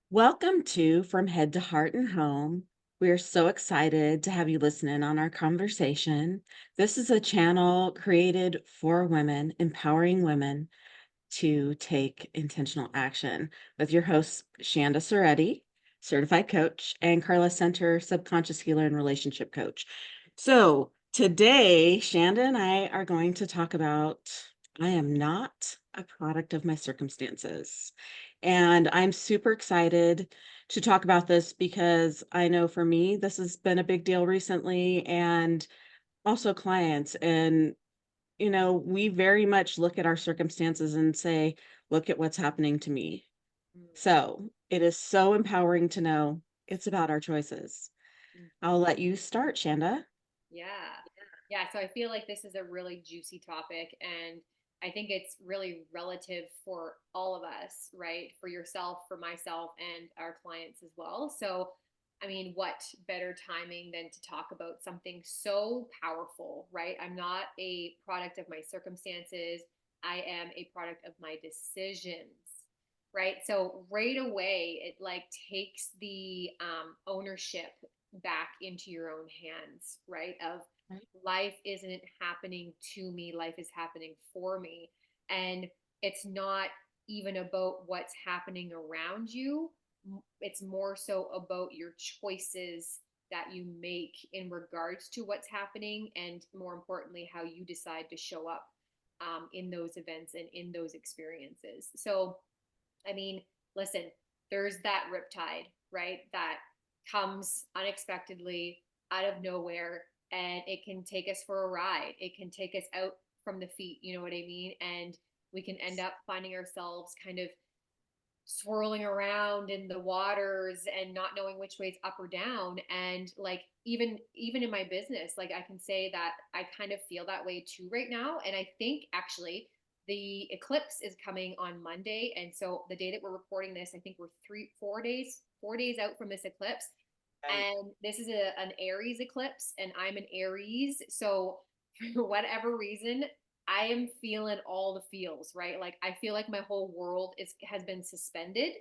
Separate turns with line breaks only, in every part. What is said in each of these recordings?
Welcome to From Head to Heart and Home. We are so excited to have you listen in on our conversation. This is a channel created for women, empowering women to take intentional action with your hosts, Shanda Soretti, certified coach, and Carla Center, subconscious healer and relationship coach. So today, Shanda and I are going to talk about I am not a product of my circumstances. And I'm super excited to talk about this because I know for me, this has been a big deal recently, and also clients. And we very much look at our circumstances and say, look at what's happening to me.
Mm,
So it is so empowering to know it's about our choices. I'll
mhm.
let you start, Shanda.
Yeah. Yeah. So I feel like this is a really juicy topic. And I think it's really relative for all of us, right? For yourself, for myself, and our clients as well. So, I mean, what better timing than to talk about something so powerful, right? I'm not a product of my circumstances, I am a product of my decisions. Right. So right away, it like takes the ownership back into your own hands, right? Of
Right.
life isn't happening to me, life is happening for me. And it's not even about what's happening around you, it's more so about your choices that you make in regards to what's happening, and more importantly, how you decide to show up in those events and in those experiences. So, I mean, listen, there's that riptide, right? That comes unexpectedly out of nowhere, and it can take us for a ride. It can take us out from the feet, you know what I mean? And we can end up finding ourselves kind of swirling around in the waters and not knowing which way is up or down. And like even in my business, like I can say that I kind of feel that way too right now. And I think actually the eclipse is coming on Monday, and so the day that we're recording this, I think we're 4 days out from this eclipse.
Right.
And this is an Aries eclipse, and I'm an Aries. So, for whatever reason, I am feeling all the feels, right? Like, I feel like my whole world has been suspended,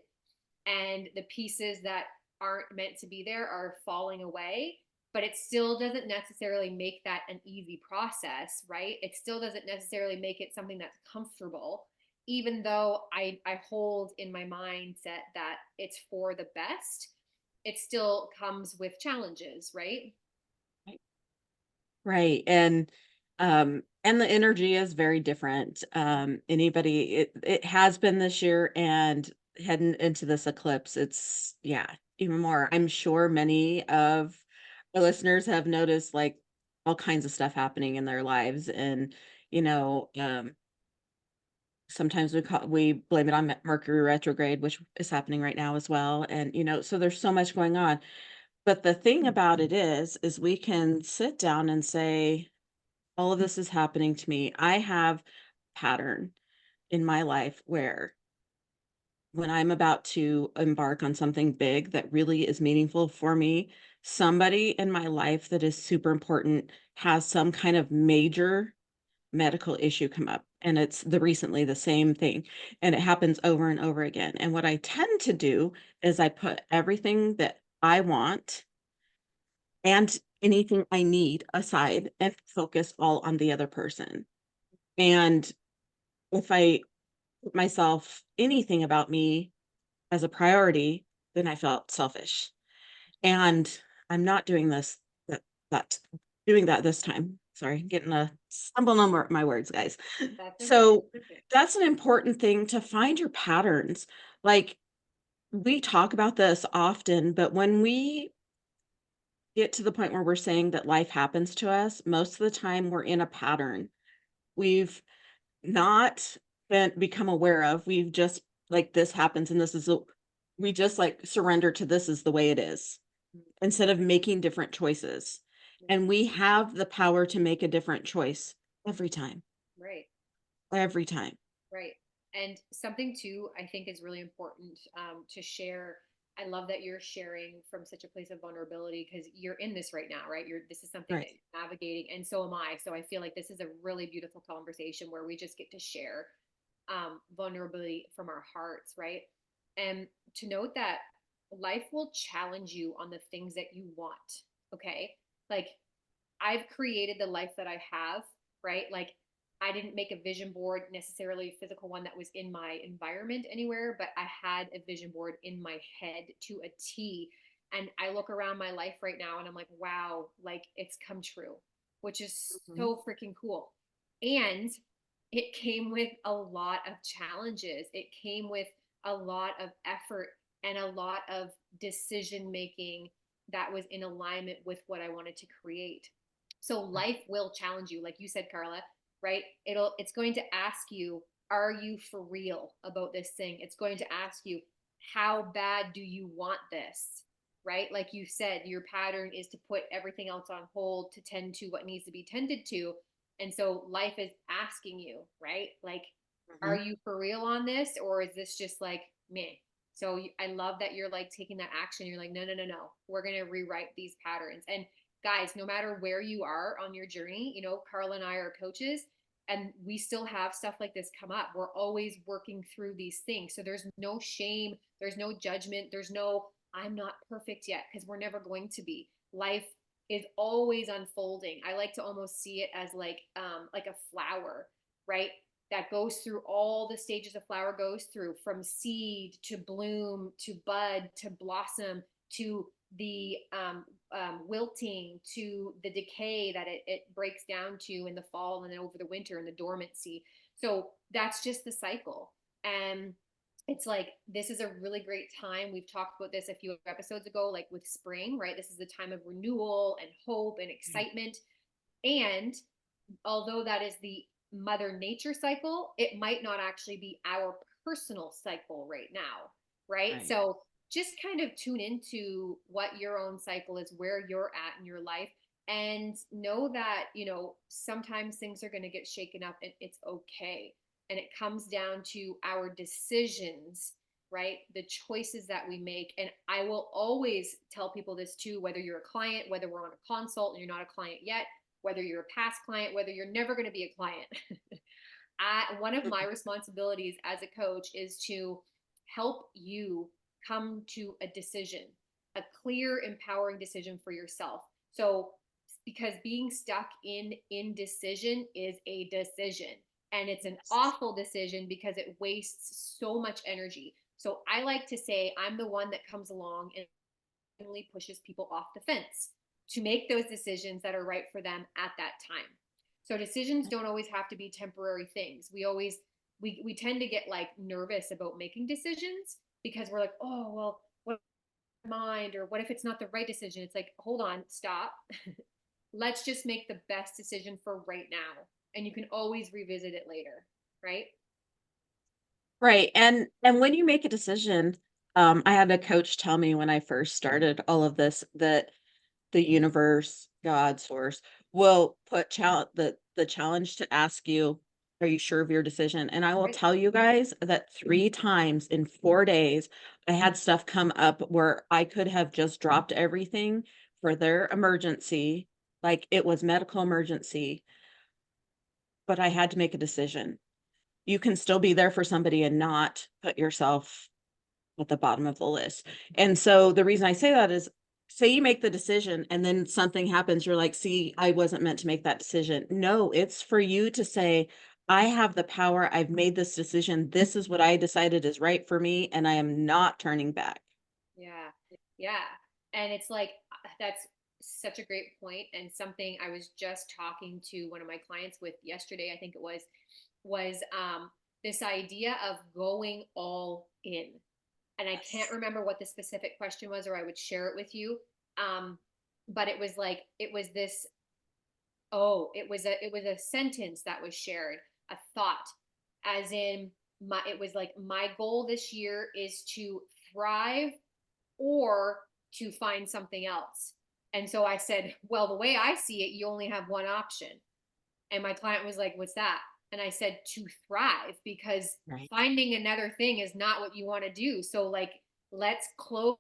and the pieces that aren't meant to be there are falling away. But it still doesn't necessarily make that an easy process, right? It still doesn't necessarily make it something that's comfortable, even though I hold in my mindset that it's for the best. It still comes with challenges, right?
Right. Right. And the energy is very different. It has been this year, and heading into this eclipse, it's yeah, even more. I'm sure many of our listeners have noticed like all kinds of stuff happening in their lives. And you know, um sometimes we blame it on Mercury retrograde, which is happening right now as well. And so there's so much going on. But the thing about it is we can sit down and say, all of this is happening to me. I have pattern in my life where when I'm about to embark on something big that really is meaningful for me, somebody in my life that is super important has some kind of major medical issue come up. And it's the same thing. And it happens over and over again. And what I tend to do is I put everything that I want and anything I need aside and focus all on the other person. And if I put myself anything about me as a priority, then I felt selfish. And I'm not doing that that doing that this time. Sorry, getting a stumble on my words, guys.
That's okay.
So that's an important thing to find your patterns. Like we talk about this often, but when we get to the point where we're saying that life happens to us, most of the time we're in a pattern. We've not become aware of. We've just like this happens and we just like surrender to this is the way it is instead of making different choices. And we have the power to make a different choice every time,
Right.
every time.
Right. And something too, I think is really important to share. I love that you're sharing from such a place of vulnerability because you're in this right now, right? This is something that
Right.
you're navigating, and so am I. So I feel like this is a really beautiful conversation where we just get to share vulnerability from our hearts, right? And to note that. life will challenge you on the things that you want. Okay. Like, I've created the life that I have, right? Like, I didn't make a vision board, necessarily a physical one that was in my environment anywhere, but I had a vision board in my head to a T. And I look around my life right now and I'm like, wow, like it's come true, which is
Mhm.
so freaking cool. And it came with a lot of challenges. It came with a lot of effort and a lot of decision making that was in alignment with what I wanted to create. So life will challenge you, like you said, Carla, right? It's going to ask you, are you for real about this thing? It's going to ask you, how bad do you want this? Right? Like you said, your pattern is to put everything else on hold to tend to what needs to be tended to. And so life is asking you, right? Like, are
Mhm.
you for real on this? Or is this just like, me? So I love that you're like taking that action. You're like, no, no, no, no. We're going to rewrite these patterns. And guys, no matter where you are on your journey, Carla and I are coaches and we still have stuff like this come up. We're always working through these things. So there's no shame, there's no judgment, there's no, I'm not perfect yet, because we're never going to be. Life is always unfolding. I like to almost see it as like a flower, right? That goes through all the stages a flower goes through, from seed to bloom to bud to blossom to the wilting to the decay that it breaks down to in the fall and then over the winter and the dormancy. So that's just the cycle. And it's like, this is a really great time. We've talked about this a few episodes ago, like with spring, right? This is the time of renewal and hope and excitement. And although that is the mother nature cycle, it might not actually be our personal cycle right now, right?
Right.
So just kind of tune into what your own cycle is, where you're at in your life, and know that, sometimes things are going to get shaken up and it's okay. And it comes down to our decisions, right? The choices that we make. And I will always tell people this too, whether you're a client, whether we're on a consult and you're not a client yet, whether you're a past client, whether you're never going to be a client. One of my responsibilities as a coach is to help you come to a decision, a clear, empowering decision for yourself. So, because being stuck in indecision is a decision, and it's an
Yes.
awful decision because it wastes so much energy. So, I like to say I'm the one that comes along and pushes people off the fence to make those decisions that are right for them at that time. So decisions don't always have to be temporary things. We tend to get like nervous about making decisions because we're like, oh well, what mind, or what if it's not the right decision? It's like, hold on, stop. Let's just make the best decision for right now. And you can always revisit it later, right?
Right, and when you make a decision, I had a coach tell me when I first started all of this that the universe, God, source will put the challenge to ask you, "Are you sure of your decision?" And I will
Right.
tell you guys that 3 times in 4 days, I had stuff come up where I could have just dropped everything for their emergency, like it was medical emergency, but I had to make a decision. You can still be there for somebody and not put yourself at the bottom of the list. And so the reason I say that is, say you make the decision and then something happens, you're like, "See, I wasn't meant to make that decision." No, it's for you to say, "I have the power. I've made this decision. This is what I decided is right for me, and I am not turning back."
Yeah. Yeah. And it's like, that's such a great point, and something I was just talking to one of my clients with yesterday, I think it was this idea of going all in. And I can't
Yes.
remember what the specific question was, or I would share it with you. Um, but it was like, it was this, oh, it was a sentence that was shared, a thought, as in, it was like, my goal this year is to thrive or to find something else. And so I said, well, the way I see it, you only have one option. And my client was like, what's that? And I said, to thrive, because
Right.
finding another thing is not what you want to do. So, like, let's close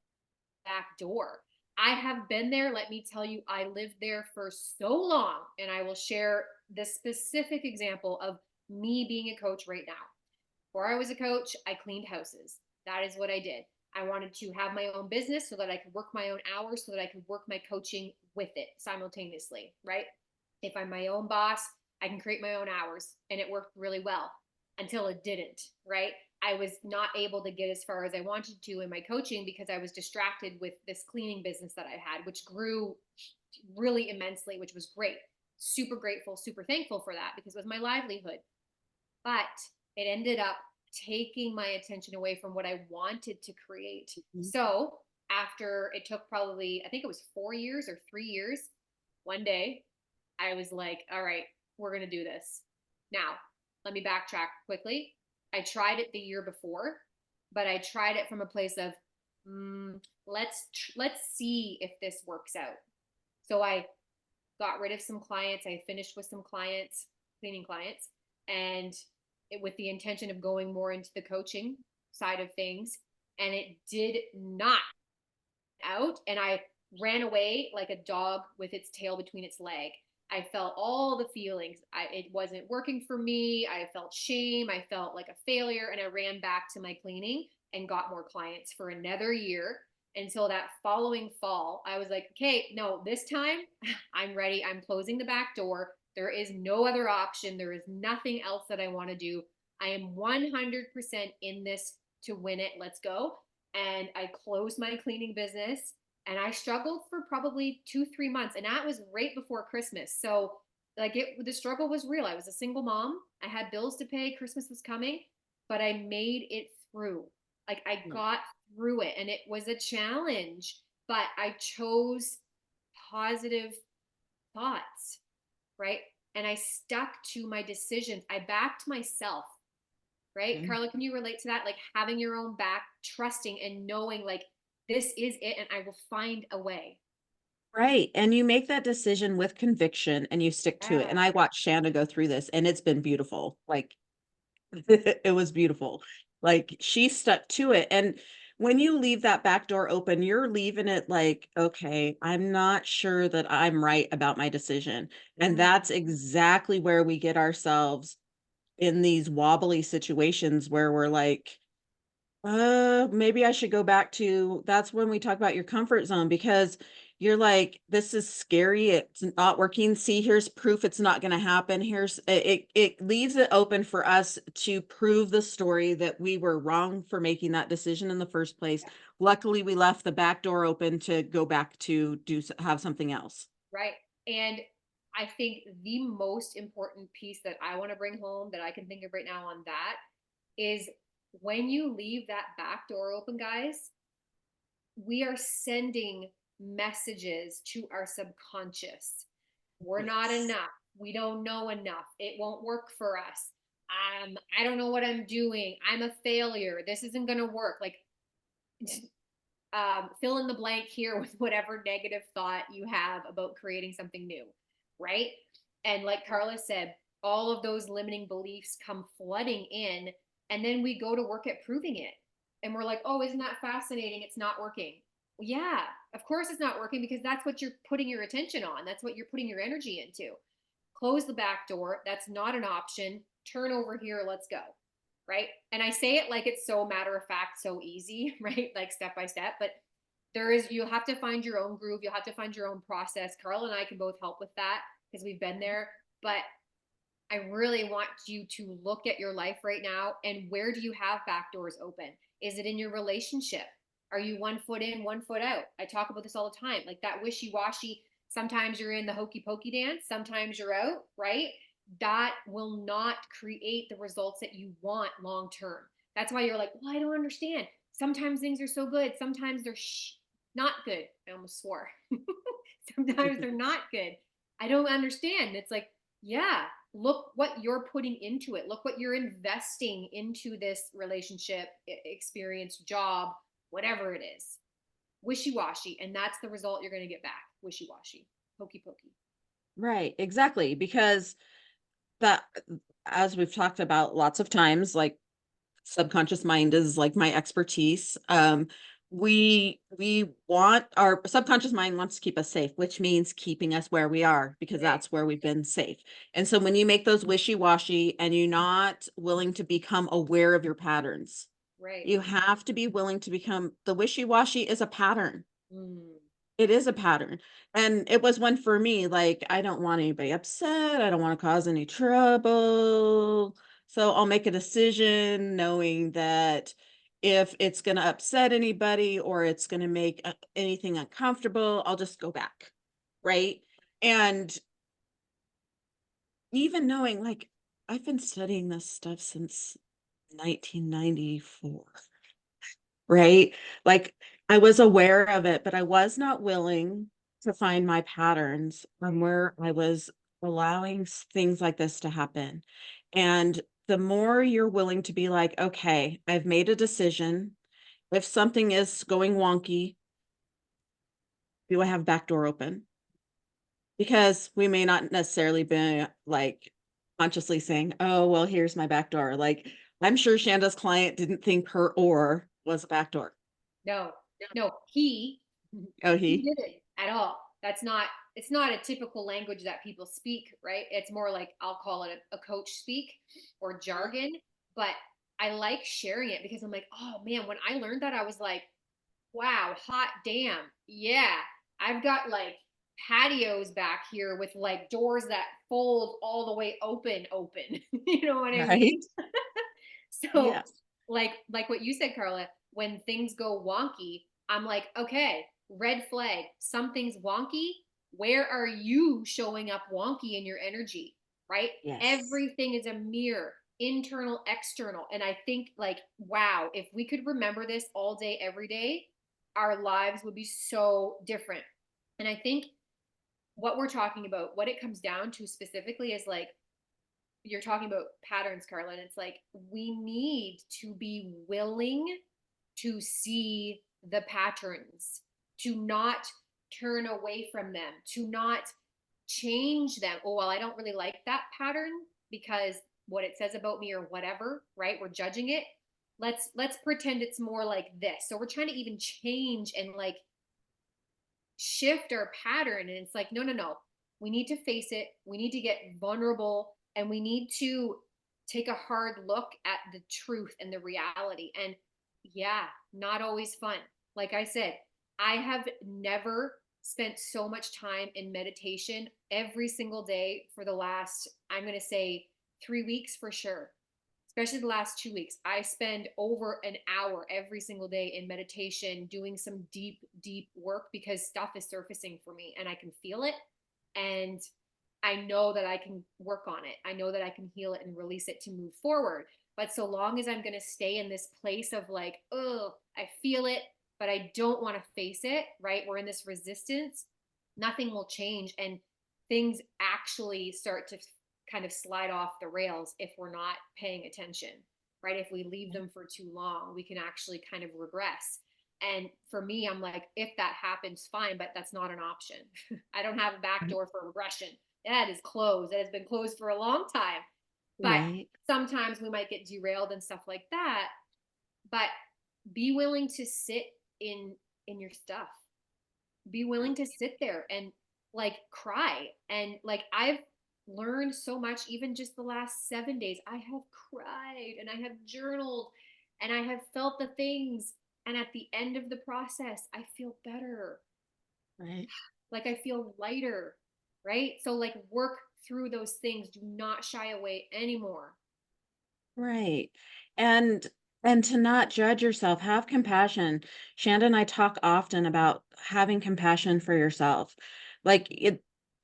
the back door. I have been there. Let me tell you, I lived there for so long. And I will share the specific example of me being a coach right now. Before I was a coach, I cleaned houses. That is what I did. I wanted to have my own business so that I could work my own hours, so that I could work my coaching with it simultaneously, right? If I'm my own boss, I can create my own hours. And it worked really well until it didn't, right? I was not able to get as far as I wanted to in my coaching because I was distracted with this cleaning business that I had, which grew really immensely, which was great. Super grateful, super thankful for that because it was my livelihood. But it ended up taking my attention away from what I wanted to create.
Mhm.
So after it took probably, I think it was 4 years or 3 years, one day I was like, all right, we're going to do this. Now, let me backtrack quickly. I tried it the year before, but I tried it from a place of, let's see if this works out. So I got rid of some clients. I finished with some clients, cleaning clients, and with the intention of going more into the coaching side of things. And it did not out. And I ran away like a dog with its tail between its leg. I felt all the feelings. It wasn't working for me. I felt shame. I felt like a failure. And I ran back to my cleaning and got more clients for another year until that following fall. I was like, okay, no, this time I'm ready. I'm closing the back door. There is no other option. There is nothing else that I want to do. I am 100% in this to win it. Let's go. And I closed my cleaning business and I struggled for probably 2, 3 months. And that was right before Christmas. So like the struggle was real. I was a single mom. I had bills to pay. Christmas was coming, but I made it through. Like I
Yeah.
got through it and it was a challenge, but I chose positive thoughts, right? And I stuck to my decisions. I backed myself, right?
Okay.
Carla, can you relate to that? Like having your own back, trusting and knowing like this is it and I will find a way.
Right, and you make that decision with conviction and you stick to it,
Yeah.
and I watched Shanna go through this, and it's been beautiful, like, it was beautiful. Like, she stuck to it, and when you leave that back door open, you're leaving it like, "Okay, I'm not sure that I'm right about my decision," and
Mm,
that's exactly where we get ourselves in these wobbly situations where we're like, maybe I should go back to that's when we talk about your comfort zone because you're like, this is scary. It's not working. See, here's proof it's not going to happen. Here's it leaves it open for us to prove the story that we were wrong for making that decision in the first place.
yeah,
Luckily, we left the back door open to go back to have something else.
right. And I think the most important piece that I want to bring home that I can think of right now on that is when you leave that back door open, guys, we are sending messages to our subconscious. We're not
Yes.
enough. We don't know enough. It won't work for us. I don't know what I'm doing. I'm a failure. This isn't going to work. Like, fill in the blank here with whatever negative thought you have about creating something new, right? And like Carla said, all of those limiting beliefs come flooding in, and then we go to work at proving it. And we're like, oh, isn't that fascinating? It's not working. Well, yeah, of course it's not working because that's what you're putting your attention on. That's what you're putting your energy into. Close the back door. That's not an option. Turn over here. Let's go. Right. And I say it like it's so matter of fact, so easy, right? Like step by step. But you'll have to find your own groove. You'll have to find your own process. Carl and I can both help with that because we've been there. But I really want you to look at your life right now and where do you have back doors open? Is it in your relationship? Are you 1 foot in, 1 foot out? I talk about this all the time. Like that wishy washy. Sometimes you're in the hokey pokey dance, sometimes you're out, right? That will not create the results that you want long term. That's why you're like, well, I don't understand. Sometimes things are so good, sometimes they're not good. I almost swore. Sometimes they're not good. I don't understand. It's like, yeah, look what you're putting into it. Look what you're investing into this relationship, experience, job, whatever it is. Wishy washy. And that's the result you're going to get back. Wishy washy, hokey pokey.
Right, exactly, because that as we've talked about lots of times, like subconscious mind is like my expertise. We want our subconscious mind wants to keep us safe, which means keeping us where we are because
Right.
that's where we've been safe. And so when you make those wishy-washy and you're not willing to become aware of your patterns,
Right.
You have to be willing to become the wishy-washy is a pattern.
Mm.
It is a pattern, and it was one for me, like, I don't want anybody upset, I don't wanna cause any trouble, so I'll make a decision knowing that if it's gonna upset anybody or it's gonna make, anything uncomfortable, I'll just go back, right? And even knowing, like, I've been studying this stuff since 1994. Right? Like, I was aware of it, but I was not willing to find my patterns from where I was allowing things like this to happen. And the more you're willing to be like, okay, I've made a decision. If something is going wonky, do I have back door open? Because we may not necessarily be like consciously saying, oh, well, here's my back door. Like, I'm sure Shanda's client didn't think her or was a back door.
No, no,
Oh,
he
he?
didn't at all. That's not, it's not a typical language that people speak, right? It's more like, I'll call it a coach speak or jargon, but I like sharing it because I'm like, oh man, when I learned that, I was like, wow, hot damn. Yeah. I've got like patios back here with like doors that fold all the way open. You know what I mean?
Right?
So,
Yes.
like what you said, Carla, when things go wonky, I'm like, okay, red flag, something's wonky. Where are you showing up wonky in your energy? Right?
Yes.
Everything is a mirror, internal, external. And I think like, wow, if we could remember this all day, every day, our lives would be so different. And I think what we're talking about, what it comes down to specifically is like, you're talking about patterns, Carla, and it's like we need to be willing to see the patterns, to not turn away from them, to not change them. Oh, well, I don't really like that pattern because what it says about me or whatever, right? We're judging it. Let's pretend it's more like this. So we're trying to even change and like shift our pattern, and it's like, no, no, no, we need to face it, we need to get vulnerable, and we need to take a hard look at the truth and the reality. And yeah, not always fun. Like I said, I have never spent so much time in meditation every single day for the last, I'm going to say, 3 weeks for sure, especially the last 2 weeks. I spend over an hour every single day in meditation, doing some deep, deep work because stuff is surfacing for me and I can feel it. And I know that I can work on it. I know that I can heal it and release it to move forward. But so long as I'm going to stay in this place of like, oh, I feel it, but I don't want to face it, right? We're in this resistance, nothing will change. And things actually start to kind of slide off the rails if we're not paying attention, right? If we leave them for too long, we can actually kind of regress. And for me, I'm like, if that happens, fine, but that's not an option. I don't have a back door for regression. That is closed. That has been closed for a long time. But
Right.
sometimes we might get derailed and stuff like that. But be willing to sit in your stuff. Be willing to sit there and like cry. And like I've learned so much even just the last 7 days. I have cried and I have journaled and I have felt the things. And at the end of the process, I feel better.
Right.
Like I feel lighter, right? So like work through those things. Do not shy away anymore.
Right. And and to not judge yourself, have compassion. Shanda and I talk often about having compassion for yourself. Like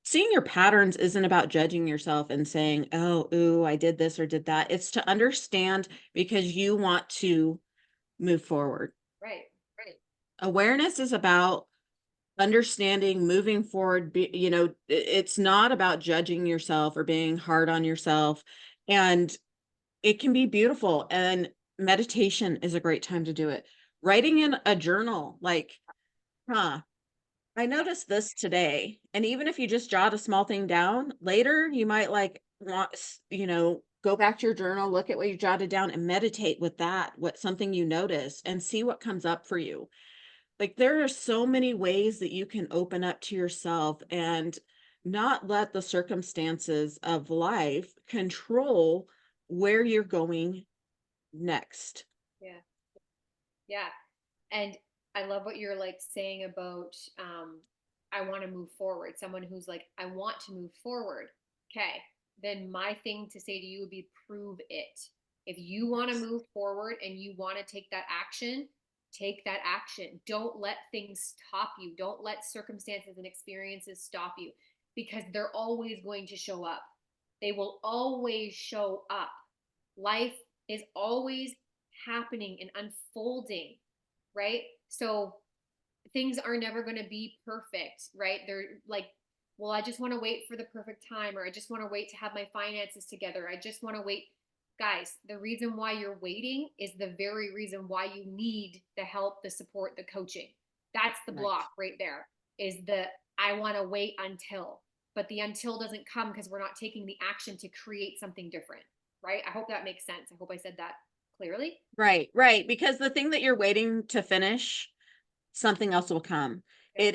seeing your patterns isn't about judging yourself and saying, "Oh, ooh, I did this or did that." It's to understand because you want to move forward.
Right.
Awareness is about understanding, moving forward, it's not about judging yourself or being hard on yourself. And it can be beautiful, and meditation is a great time to do it. Writing in a journal, like, huh, I noticed this today. And even if you just jot a small thing down, later you might like go back to your journal, look at what you jotted down and meditate with that, what something you noticed and see what comes up for you. Like there are so many ways that you can open up to yourself and not let the circumstances of life control where you're going next.
Yeah. Yeah. And I love what you're like saying about I want to move forward. Someone who's like, I want to move forward. Okay. Then my thing to say to you would be prove it. If you want to
Yes.
move forward and you want to take that action, take that action. Don't let things stop you. Don't let circumstances and experiences stop you because they're always going to show up. They will always show up. Life is always happening and unfolding, right? So things are never going to be perfect, right? They're like, well, I just want to wait for the perfect time, or I just want to wait to have my finances together. I just want to wait. Guys, the reason why you're waiting is the very reason why you need the help, the support, the coaching. That's the
Right.
block right there, is the I want to wait until. But the until doesn't come because we're not taking the action to create something different, right? I hope that makes sense. I hope I said that clearly.
Right, right, because the thing that you're waiting to finish, something else will come.
Yep.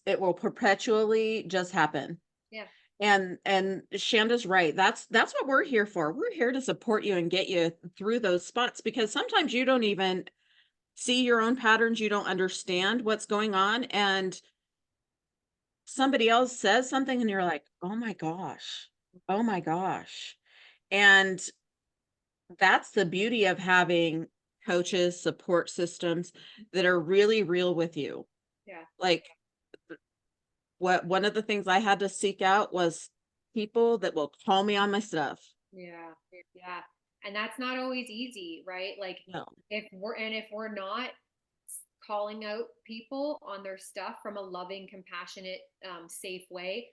It will perpetually just happen.
Yeah.
And Shanda's right. That's what we're here for. We're here to support you and get you through those spots because sometimes you don't even see your own patterns, you don't understand what's going on, and somebody else says something and you're like, "Oh my gosh. Oh my gosh." And that's the beauty of having coaches, support systems that are really real with you.
Yeah.
Like, what one of the things I had to seek out was people that will call me on my stuff.
Yeah. Yeah. And that's not always easy, right? Like
No.
if we're not calling out people on their stuff from a loving, compassionate, safe way,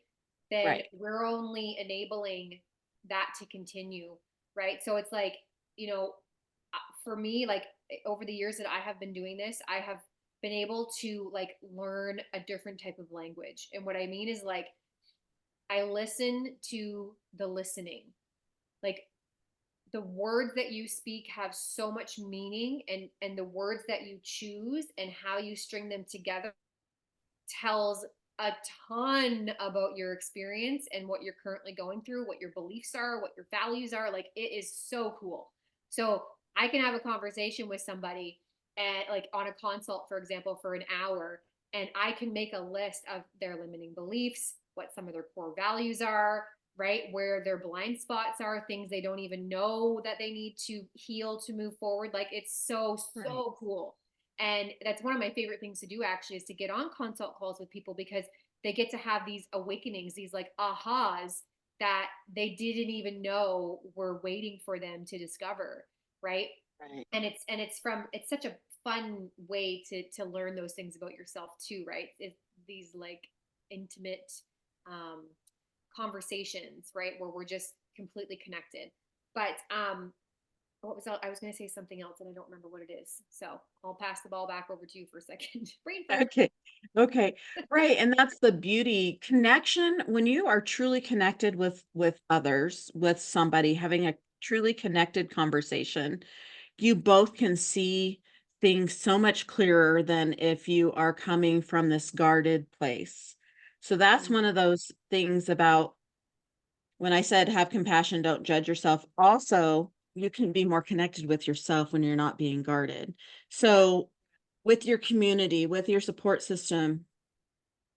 then
Right.
we're only enabling that to continue, right? So it's like, you know, for me, like over the years that I have been doing this, I have been able to like learn a different type of language. And what I mean is like I listen to the listening. Like the words that you speak have so much meaning, and the words that you choose and how you string them together tells a ton about your experience and what you're currently going through, what your beliefs are, what your values are. Like it is so cool. So I can have a conversation with somebody and like on a consult, for example, for an hour, and I can make a list of their limiting beliefs, what some of their core values are, right? Where their blind spots are, things they don't even know that they need to heal to move forward. Like it's so,
Right.
so cool. And that's one of my favorite things to do actually, is to get on consult calls with people because they get to have these awakenings, these like ahas that they didn't even know were waiting for them to discover, right?
Right.
And it's such a fun way to learn those things about yourself too, right? It's these like intimate um conversations, right? Where we're just completely connected. But what was I was going to say something else and I don't remember what it is. So I'll pass the ball back over to you for a second. Brain fart.
Okay. Okay. Right, and that's the beauty. Connection, when you are truly connected with others, with somebody, having a truly connected conversation, you both can see things so much clearer than if you are coming from this guarded place. So that's
Mm,
one of those things about when I said have compassion, don't judge yourself. Also, you can be more connected with yourself when you're not being guarded.
yeah,
So, with your community, with your support system,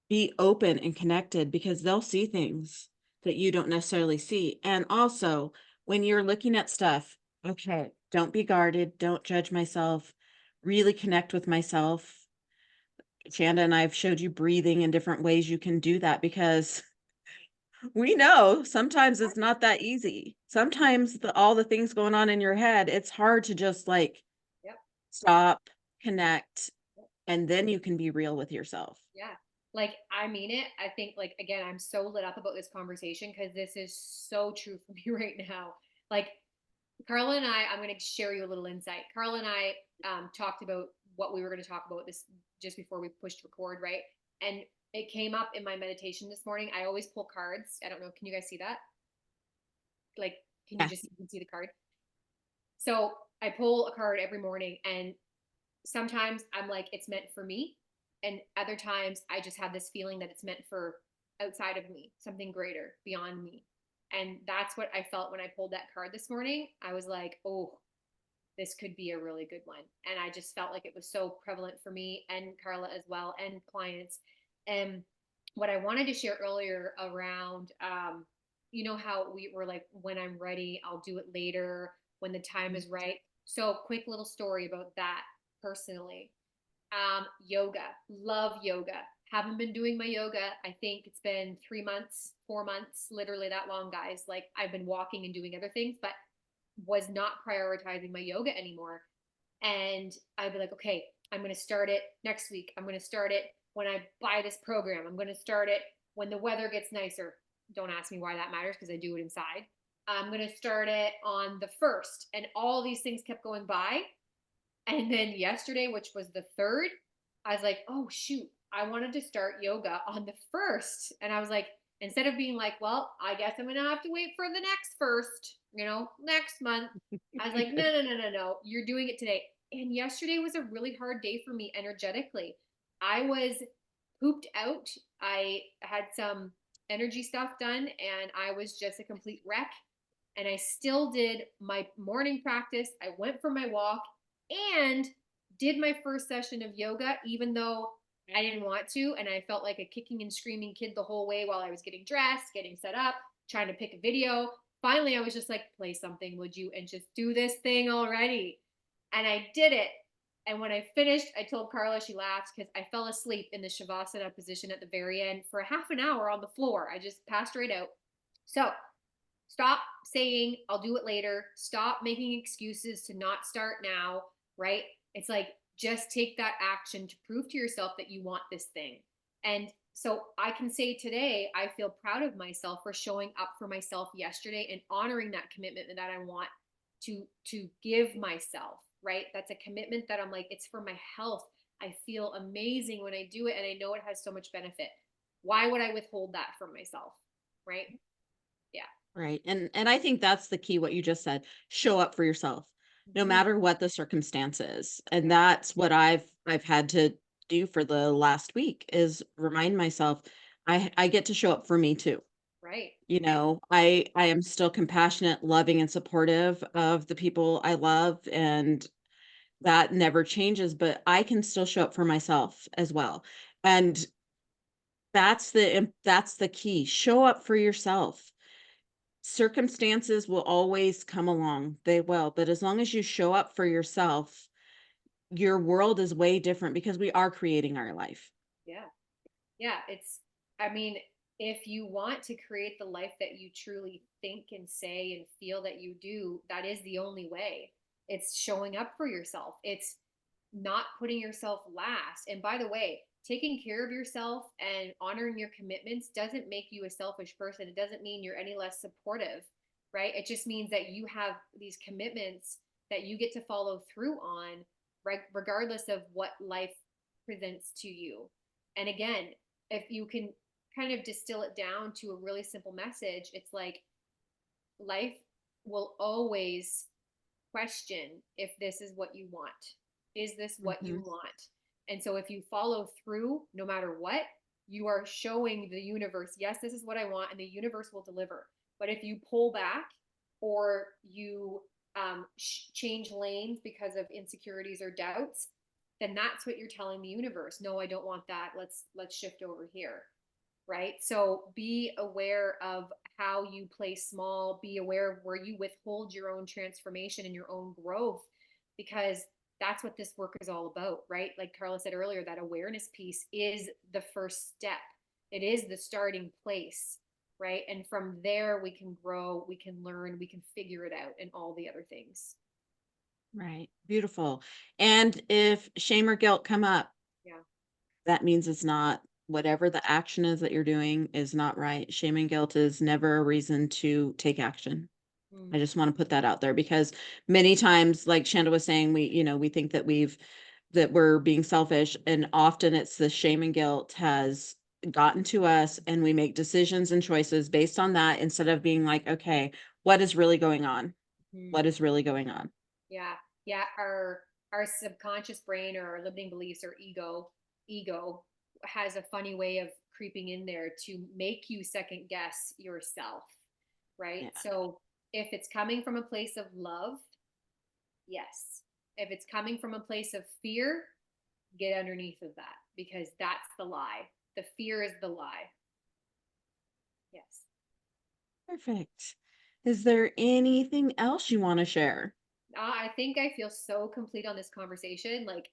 be open and connected because they'll see things that you don't necessarily see. And also, when you're looking at stuff, okay, don't be guarded, don't judge myself, really connect with myself. Chanda and I have showed you breathing and different ways you can do that because we know sometimes it's not that easy. Sometimes all the things going on in your head, it's hard to just like
yep,
stop, connect,
yep.
and then you can be real with yourself.
Yeah. Like I mean it. I think like again, I'm so lit up about this conversation because this is so true for me right now. Like Carla and I'm going to share you a little insight. Carla and I talked about what we were going to talk about this just before we pushed record, right? And it came up in my meditation this morning. I always pull cards. I don't know. Can you guys see that? Like, can you
Yeah.
just you can see the card? So I pull a card every morning, and sometimes I'm like, it's meant for me. And other times I just have this feeling that it's meant for outside of me, something greater beyond me. And that's what I felt when I pulled that card this morning. I was like, oh, this could be a really good one. And I just felt like it was so prevalent for me and Carla as well, and clients. And what I wanted to share earlier around, you know, how we were like, when I'm ready, I'll do it later when the time is right. So, quick little story about that personally. Yoga, love yoga. Haven't been doing my yoga. I think it's been 3 months, 4 months, literally that long, guys. Like, I've been walking and doing other things, but was not prioritizing my yoga anymore. And I'd be like, okay, I'm going to start it next week. I'm going to start it when I buy this program. I'm going to start it when the weather gets nicer. Don't ask me why that matters because I do it inside. I'm going to start it on the 1st. And all these things kept going by. And then yesterday, which was the 3rd, I was like, oh, shoot, I wanted to start yoga on the 1st. And I was like, instead of being like, well, I guess I'm going to have to wait for the next 1st, you know, next month. I was like, no, no, no, no, no. You're doing it today. And yesterday was a really hard day for me energetically. I was pooped out. I had some energy stuff done and I was just a complete wreck. And I still did my morning practice. I went for my walk and did my first session of yoga, even though I didn't want to. And I felt like a kicking and screaming kid the whole way while I was getting dressed, getting set up, trying to pick a video. Finally, I was just like, play something, would you? And just do this thing already. And I did it. And when I finished, I told Carla, she laughed because I fell asleep in the Shavasana position at the very end for a half an hour on the floor. I just passed right out. So stop saying, I'll do it later. Stop making excuses to not start now, right? It's like, just take that action to prove to yourself that you want this thing. And so I can say today, I feel proud of myself for showing up for myself yesterday and honoring that commitment that I want to give myself, right? That's a commitment that I'm like, it's for my health. I feel amazing when I do it and I know it has so much benefit. Why would I withhold that from myself? Right? Yeah.
Right. And I think that's the key, what you just said. Show up for yourself, no
Mm-hmm.
matter what the circumstances. And
Yeah.
that's what I've had to do for the last week is remind myself I get to show up for me too.
Right.
You know, I am still compassionate, loving, and supportive of the people I love, and that never changes, but I can still show up for myself as well. And that's the key. Show up for yourself. Circumstances will always come along. They will, but as long as you show up for yourself, your world is way different because we are creating our life.
Yeah. Yeah. I mean, if you want to create the life that you truly think and say and feel that you do, that is the only way. It's showing up for yourself. It's not putting yourself last. And by the way, taking care of yourself and honoring your commitments doesn't make you a selfish person. It doesn't mean you're any less supportive, right? It just means that you have these commitments that you get to follow through on, right, regardless of what life presents to you. And again, if you can kind of distill it down to a really simple message, it's like life will always question if this is what you want. Is this what you
Mhm.
want? And so if you follow through, no matter what, you are showing the universe, yes, this is what I want, and the universe will deliver. But if you pull back or you change lanes because of insecurities or doubts, then that's what you're telling the universe. No, I don't want that. Let's shift over here, right? So be aware of how you play small, be aware of where you withhold your own transformation and your own growth, because that's what this work is all about, right? Like Carla said earlier, that awareness piece is the first step, it is the starting place, right? And from there, we can grow, we can learn, we can figure it out, and all the other things.
Right. Beautiful. And if shame or guilt come up,
Yeah.
that means it's not whatever the action is that you're doing is not right. Shame and guilt is never a reason to take action.
Mm.
I just want to put that out there because many times, like Shanda was saying, we think that that we're being selfish, and often it's the shame and guilt has gotten to us, and we make decisions and choices based on that instead of being like, okay, what is really going on?
Mm.
What is really going on?
Yeah. Yeah. Our subconscious brain or our limiting beliefs or ego has a funny way of creeping in there to make you second guess yourself, right?
Yeah.
So if it's coming from a place of love, Yes. If it's coming from a place of fear, get underneath of that because that's the lie. The fear is the lie. Yes.
Perfect. Is there anything else you want to share?
I think I feel so complete on this conversation. Like,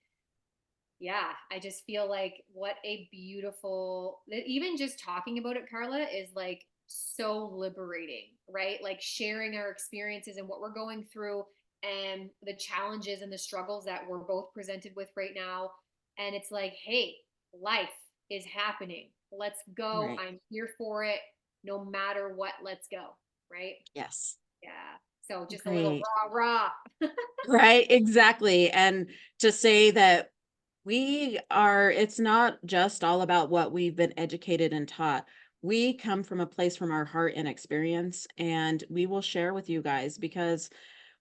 yeah, I just feel like what a beautiful, even just talking about it, Carla, is like so liberating, right? Like sharing our experiences and what we're going through and the challenges and the struggles that we're both presented with right now. And it's like, hey, life is happening. Let's go.
Right.
I'm here for it. No matter what, let's go. Right.
Yes.
Yeah. So just a little
Great.
rah rah.
Right, exactly. And to say that it's not just all about what we've been educated and taught. We come from a place from our heart and experience, and we will share with you guys because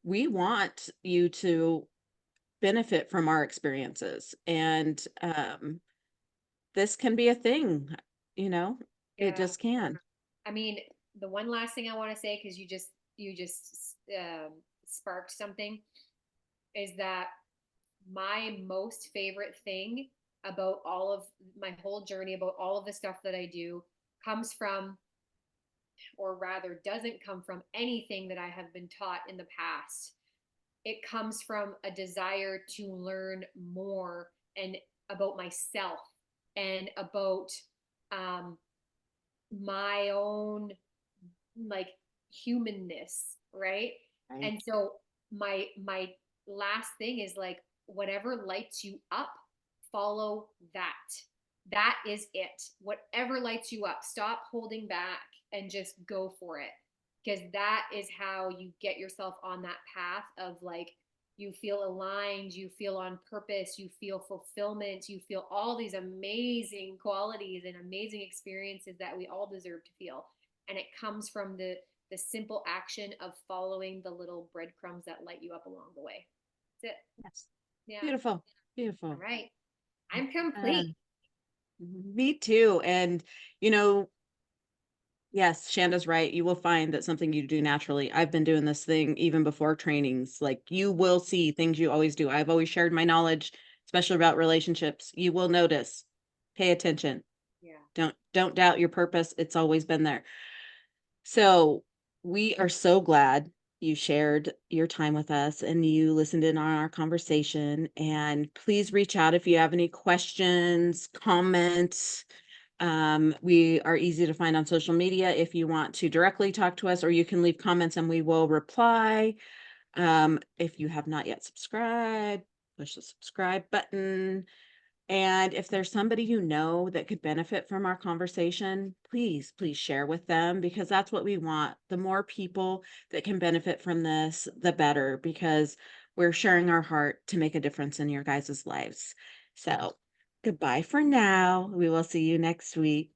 we want you to benefit from our experiences. And this can be a thing, you know, it
Yeah.
just can.
I mean, the one last thing I want to say, because you just sparked something, is that my most favorite thing about all of my whole journey, about all of the stuff that I do, comes from, or rather, doesn't come from anything that I have been taught in the past. It comes from a desire to learn more and about myself and about um, my own like humanness, right?
Right.
And so my last thing is like whatever lights you up, follow that. That is it. Whatever lights you up, stop holding back and just go for it. Because that is how you get yourself on that path of like you feel aligned, you feel on purpose, you feel fulfillment, you feel all these amazing qualities and amazing experiences that we all deserve to feel. And it comes from the simple action of following the little breadcrumbs that light you up along the way. That's it.
Yes.
Yeah.
Beautiful.
All
Beautiful.
right. I'm complete.
Um, Me too. And, you know, yes, Shanda's right. You will find that something you do naturally. I've been doing this thing even before trainings. Like you will see things you always do. I've always shared my knowledge, especially about relationships. You will notice. Pay attention.
Yeah.
Don't doubt your purpose. It's always been there. So we are so glad you shared your time with us and you listened in on our conversation. And please reach out if you have any questions, comments. We are easy to find on social media if you want to directly talk to us, or you can leave comments and we will reply. If you have not yet subscribed, push the subscribe button. And if there's somebody you know that could benefit from our conversation, please share with them because that's what we want. The more people that can benefit from this, the better, because we're sharing our heart to make a difference in your guys' lives. So, goodbye for now. We will see you next week.